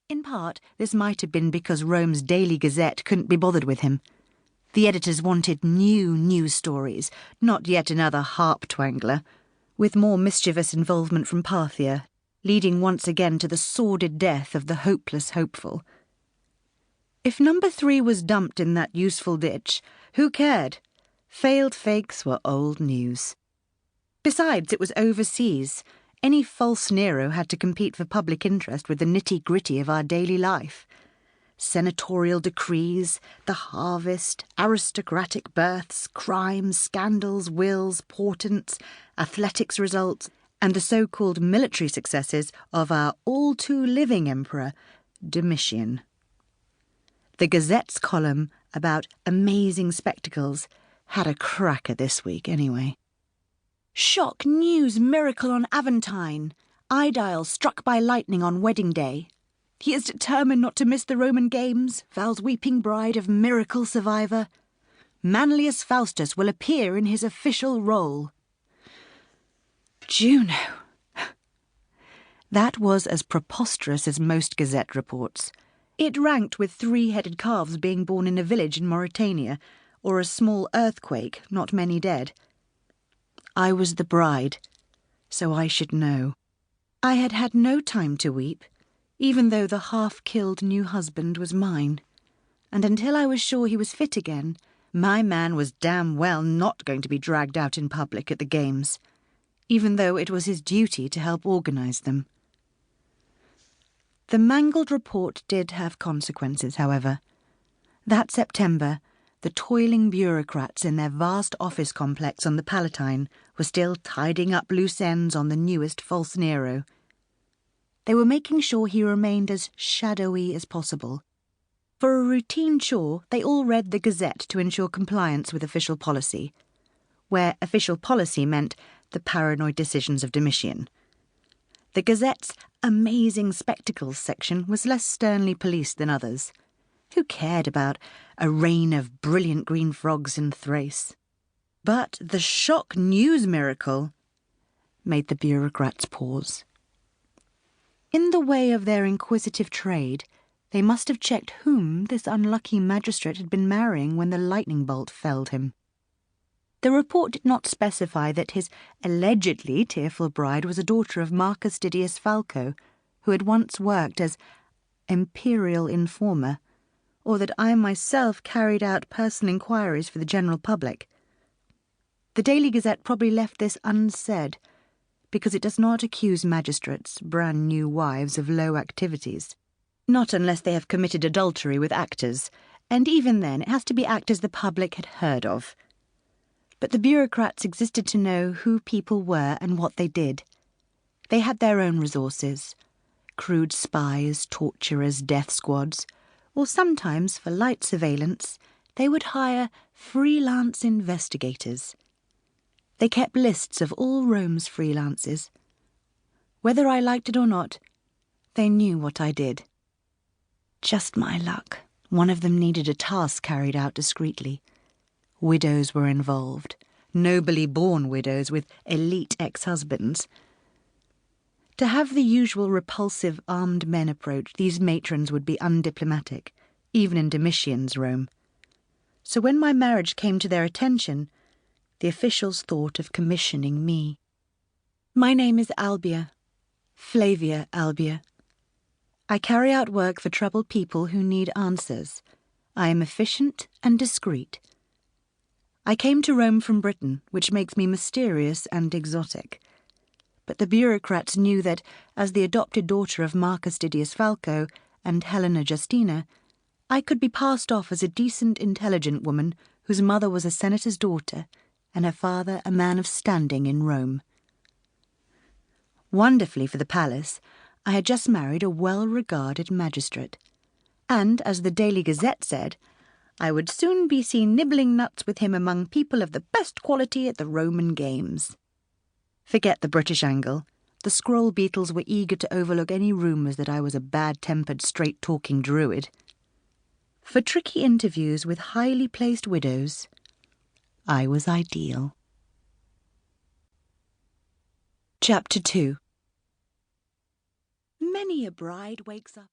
In part, this might have been because Rome's Daily Gazette couldn't be bothered with him. The editors wanted new news stories, not yet another harp-twangler, with more mischievous involvement from Parthia, leading once again to the sordid death of the hopeless hopeful. If number 3 was dumped in that useful ditch, who cared? Failed fakes were old news. Besides, it was overseas. Any false Nero had to compete for public interest with the nitty-gritty of our daily life. Senatorial decrees, the harvest, aristocratic births, crimes, scandals, wills, portents, athletics results, and the so-called military successes of our all-too-living Emperor Domitian. The Gazette's column about amazing spectacles had a cracker this week anyway. Shock news miracle on Aventine. Aedile struck by lightning on wedding day. He is determined not to miss the Roman Games, Val's weeping bride of miracle survivor. Manlius Faustus will appear in his official role. Juno. That was as preposterous as most Gazette reports. It ranked with 3-headed calves being born in a village in Mauritania, or a small earthquake, not many dead. I was the bride, so I should know. I had had no time to weep, even though the half-killed new husband was mine, and until I was sure he was fit again, my man was damn well not going to be dragged out in public at the games, even though it was his duty to help organise them. The mangled report did have consequences, however. That September, the toiling bureaucrats in their vast office complex on the Palatine were still tidying up loose ends on the newest false Nero. They were making sure he remained as shadowy as possible. For a routine chore, they all read the Gazette to ensure compliance with official policy, where official policy meant the paranoid decisions of Domitian. The Gazette's amazing spectacles section was less sternly policed than others. Who cared about a reign of brilliant green frogs in Thrace? But the shock news miracle made the bureaucrats pause. In the way of their inquisitive trade, they must have checked whom this unlucky magistrate had been marrying when the lightning bolt felled him. The report did not specify that his allegedly tearful bride was a daughter of Marcus Didius Falco, who had once worked as imperial informer, or that I myself carried out personal inquiries for the general public. The Daily Gazette probably left this unsaid, because it does not accuse magistrates, brand new wives, of low activities. Not unless they have committed adultery with actors, and even then it has to be actors the public had heard of. But the bureaucrats existed to know who people were and what they did. They had their own resources, crude spies, torturers, death squads, or sometimes, for light surveillance, they would hire freelance investigators. They kept lists of all Rome's freelances. Whether I liked it or not, they knew what I did. Just my luck. One of them needed a task carried out discreetly. Widows were involved, nobly born widows with elite ex-husbands. To have the usual repulsive armed men approach, these matrons would be undiplomatic, even in Domitian's Rome. So when my marriage came to their attention, the officials thought of commissioning me. My name is Albia, Flavia Albia. I carry out work for troubled people who need answers. I am efficient and discreet. I came to Rome from Britain, which makes me mysterious and exotic. But the bureaucrats knew that, as the adopted daughter of Marcus Didius Falco and Helena Justina, I could be passed off as a decent, intelligent woman whose mother was a senator's daughter and her father a man of standing in Rome. Wonderfully for the palace, I had just married a well-regarded magistrate, and, as the Daily Gazette said, I would soon be seen nibbling nuts with him among people of the best quality at the Roman Games. Forget the British angle. The scroll beetles were eager to overlook any rumours that I was a bad-tempered, straight-talking druid. For tricky interviews with highly placed widows, I was ideal. Chapter 2. Many a bride wakes up